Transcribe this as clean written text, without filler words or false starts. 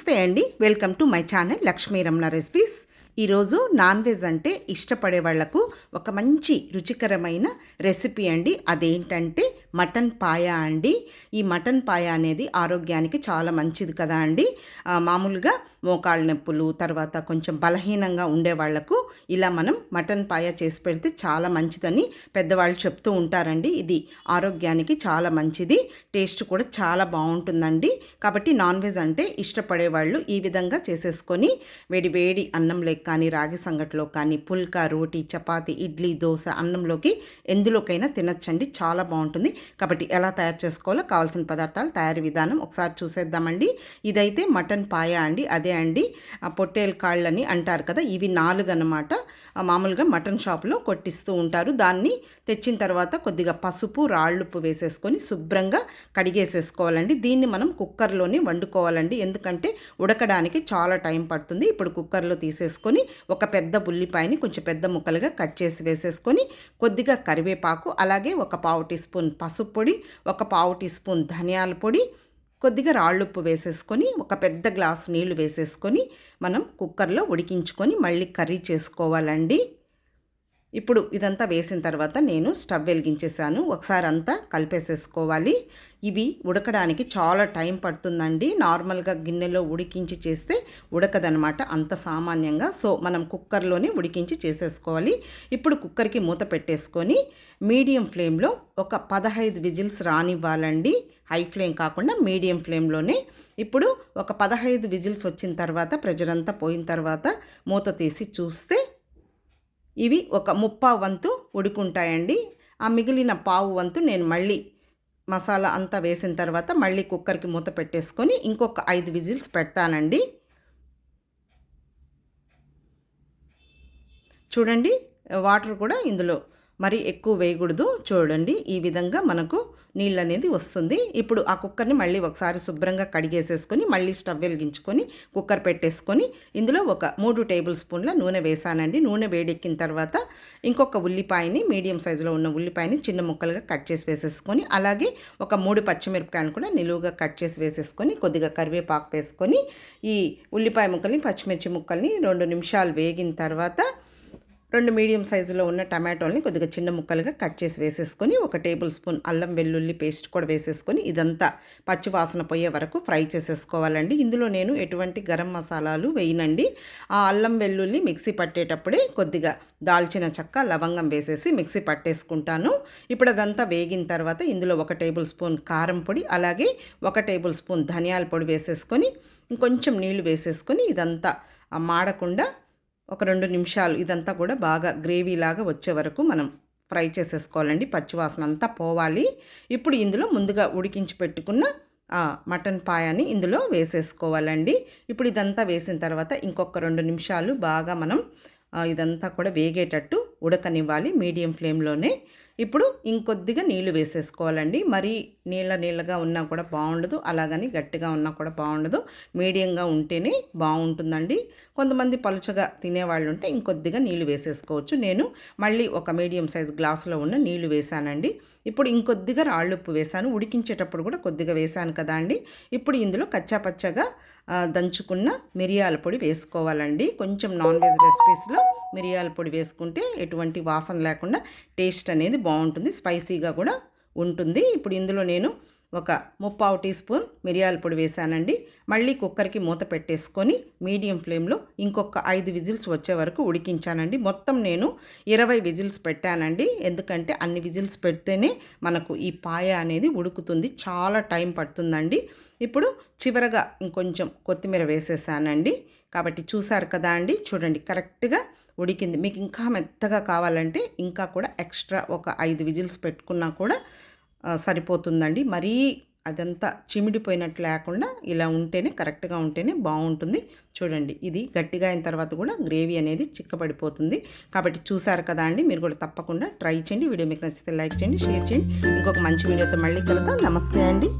నమస్తే అండి. Welcome to my channel Lakshmi Ramana recipes. ఈరోజు నాన్ వెజ్ అంటే ఇష్టపడే వాళ్లకు ఒక మంచి రుచికరమైన రెసిపీ అండి. అదేంటంటే మటన్ పాయ అండి. ఈ మటన్ పాయ అనేది ఆరోగ్యానికి చాలా మంచిది కదా అండి. మామూలుగా మోకాళ్ళ నొప్పులు, తర్వాత కొంచెం బలహీనంగా ఉండే వాళ్లకు ఇలా మనం మటన్ పాయ చేసి పెడితే చాలా మంచిదని పెద్దవాళ్ళు చెప్తూ ఉంటారండి. ఇది ఆరోగ్యానికి చాలా మంచిది, టేస్ట్ కూడా చాలా బాగుంటుందండి. కాబట్టి నాన్ వెజ్ అంటే ఇష్టపడే వాళ్ళు ఈ విధంగా చేసేసుకొని వేడి వేడి అన్నంలోకి కానీ, రాగి సంగట్లో కానీ, పుల్కా, రోటీ, చపాతి, ఇడ్లీ, దోశ, అన్నంలోకి ఎందులోకైనా తినచ్చండి. చాలా బాగుంటుంది. కాబట్టి ఎలా తయారు చేసుకోవాలో కావాల్సిన పదార్థాలు, తయారీ విధానం ఒకసారి చూసేద్దామండి. ఇదైతే మటన్ పాయ అండి. అదే అండి పొట్టేలు కాళ్ళని అంటారు కదా, ఇవి 4 అన్నమాట. మామూలుగా మటన్ షాప్లో కొట్టిస్తూ ఉంటారు. దాన్ని తెచ్చిన తర్వాత కొద్దిగా పసుపు, రాళ్ళుప్పు వేసేసుకొని శుభ్రంగా కడిగేసేసుకోవాలండి. దీన్ని మనం కుక్కర్లోనే వండుకోవాలండి, ఎందుకంటే ఉడకడానికి చాలా టైం పడుతుంది. ఇప్పుడు కుక్కర్లో తీసేసుకొని ఒక పెద్ద ఉల్లిపాయని కొంచెం పెద్ద ముక్కలుగా కట్ చేసి వేసేసుకొని కొద్దిగా కరివేపాకు, అలాగే ఒక 1/2 టీ స్పూన్ పసుపు పొడి, ఒక 1/2 టీ స్పూన్ ధనియాల పొడి, కొద్దిగా రాళ్ళుప్పు వేసేసుకొని ఒక పెద్ద గ్లాస్ నీళ్లు వేసేసుకొని మనం కుక్కర్లో ఉడికించుకొని మళ్ళీ కర్రీ చేసుకోవాలండి. ఇప్పుడు ఇదంతా వేసిన తర్వాత నేను స్టవ్ వెలిగించేసాను. ఒకసారి అంతా కలిపేసేసుకోవాలి. ఇవి ఉడకడానికి చాలా టైం పడుతుందండి. నార్మల్గా గిన్నెలో ఉడికించి చేస్తే ఉడకదనమాట అంత సామాన్యంగా. సో మనం కుక్కర్లోనే ఉడికించి చేసేసుకోవాలి. ఇప్పుడు కుక్కర్కి మూత పెట్టేసుకొని మీడియం ఫ్లేమ్లో ఒక 15 విజిల్స్ రానివ్వాలండి. హై ఫ్లేమ్ కాకుండా మీడియం ఫ్లేమ్లోనే. ఇప్పుడు ఒక 15 విజిల్స్ వచ్చిన తర్వాత, ప్రెజర్ అంతా పోయిన తర్వాత మూత తీసి చూస్తే ఇవి ఒక 1/4 వంతు ఉడుకుంటాయండి. ఆ మిగిలిన 1/4 వంతు నేను మళ్ళీ మసాలా అంతా వేసిన తర్వాత మళ్ళీ కుక్కర్కి మూత పెట్టేసుకొని ఇంకొక 5 విజిల్స్ పెడతానండి. చూడండి, వాటర్ కూడా ఇందులో మరి ఎక్కువ వేయకూడదు. చూడండి, ఈ విధంగా మనకు నీళ్ళు అనేది వస్తుంది. ఇప్పుడు ఆ కుక్కర్ని మళ్ళీ ఒకసారి శుభ్రంగా కడిగేసేసుకొని మళ్ళీ స్టవ్ వెలిగించుకొని కుక్కర్ పెట్టేసుకొని ఇందులో ఒక 3 టేబుల్ స్పూన్ల నూనె వేసానండి. నూనె వేడెక్కిన తర్వాత ఇంకొక ఉల్లిపాయని, మీడియం సైజులో ఉన్న ఉల్లిపాయని చిన్న ముక్కలుగా కట్ చేసి వేసేసుకొని, అలాగే ఒక 3 పచ్చిమిరపకాయలు కూడా నిలువుగా కట్ చేసి వేసేసుకొని కొద్దిగా కరివేపాకు వేసుకొని ఈ ఉల్లిపాయ ముక్కల్ని, పచ్చిమిర్చి ముక్కల్ని 2 నిమిషాలు వేగిన తర్వాత 2 మీడియం సైజులో ఉన్న టమాటోల్ని కొద్దిగా చిన్న ముక్కలుగా కట్ చేసి వేసేసుకొని ఒక టేబుల్ స్పూన్ అల్లం వెల్లుల్లి పేస్ట్ కూడా వేసేసుకొని ఇదంతా పచ్చి వాసన పోయే వరకు ఫ్రై చేసేసుకోవాలండి. ఇందులో నేను ఎటువంటి గరం మసాలాలు వేయనండి. ఆ అల్లం వెల్లుల్లి మిక్సీ పట్టేటప్పుడే కొద్దిగా దాల్చిన చెక్క, లవంగం వేసేసి మిక్సీ పట్టేసుకుంటాను. ఇప్పుడు అదంతా వేగిన తర్వాత ఇందులో 1 టేబుల్ స్పూన్ కారం పొడి, అలాగే 1 టేబుల్ స్పూన్ ధనియాల పొడి వేసేసుకొని ఇంకొంచెం నీళ్లు వేసేసుకొని ఇదంతా మాడకుండా ఒక 2 నిమిషాలు ఇదంతా కూడా బాగా గ్రేవీలాగా వచ్చే వరకు మనం ఫ్రై చేసేసుకోవాలండి. పచ్చివాసన అంతా పోవాలి. ఇప్పుడు ఇందులో ముందుగా ఉడికించి పెట్టుకున్న మటన్ పాయాని ఇందులో వేసేసుకోవాలండి. ఇప్పుడు ఇదంతా వేసిన తర్వాత ఇంకొక 2 నిమిషాలు బాగా మనం ఇదంతా కూడా వేగేటట్టు ఉడకనివ్వాలి మీడియం ఫ్లేమ్లోనే. ఇప్పుడు ఇంకొద్దిగా నీళ్లు వేసేసుకోవాలండి. మరీ నీళ్ళగా ఉన్నా కూడా బాగుండదు, అలాగని గట్టిగా ఉన్నా కూడా బాగుండదు. మీడియంగా ఉంటేనే బాగుంటుందండి. కొంతమంది పలుచగా తినేవాళ్ళు ఉంటే ఇంకొద్దిగా నీళ్లు వేసేసుకోవచ్చు. నేను మళ్ళీ ఒక మీడియం సైజ్ గ్లాసులో ఉన్న నీళ్లు వేసానండి. ఇప్పుడు ఇంకొద్దిగా రాళ్ళుప్పు వేసాను. ఉడికించేటప్పుడు కూడా కొద్దిగా వేసాను కదా అండి. ఇప్పుడు ఇందులో కచ్చాపచ్చగా దంచుకున్న మిరియాల పొడి వేసుకోవాలండి. కొంచెం నాన్ వెజ్ రెసిపీస్లో మిరియాల పొడి వేసుకుంటే ఎటువంటి వాసన లేకుండా టేస్ట్ అనేది బాగుంటుంది, స్పైసీగా కూడా ఉంటుంది. ఇప్పుడు ఇందులో నేను ఒక 3/4 టీ స్పూన్ మిరియాల పొడి వేసానండి. మళ్ళీ కుక్కర్కి మూత పెట్టేసుకొని మీడియం ఫ్లేమ్లో ఇంకొక 5 విజిల్స్ వచ్చే వరకు ఉడికించానండి. మొత్తం నేను 20 విజిల్స్ పెట్టానండి, ఎందుకంటే అన్ని విజిల్స్ పెడితేనే మనకు ఈ పాయ అనేది ఉడుకుతుంది. చాలా టైం పడుతుందండి. ఇప్పుడు చివరగా ఇంకొంచెం కొత్తిమీర వేసేసానండి. కాబట్టి చూసారు కదా అండి, చూడండి కరెక్ట్గా ఉడికింది. మీకు ఇంకా మెత్తగా కావాలంటే ఇంకా కూడా ఎక్స్ట్రా ఒక 5 విజిల్స్ పెట్టుకున్నా కూడా సరిపోతుందండి. మరీ అదంతా చిమిడిపోయినట్లు లేకుండా ఇలా ఉంటేనే, కరెక్ట్గా ఉంటేనే బాగుంటుంది. చూడండి, ఇది గట్టిగా అయిన తర్వాత కూడా గ్రేవీ అనేది చిక్కబడిపోతుంది. కాబట్టి చూసారు కదా అండి, మీరు కూడా తప్పకుండా ట్రై చేయండి. వీడియో మీకు నచ్చితే లైక్ చేయండి, షేర్ చేయండి. ఇంకొక మంచి వీడియోతో మళ్ళీ కలుద్దాం. నమస్తే అండి.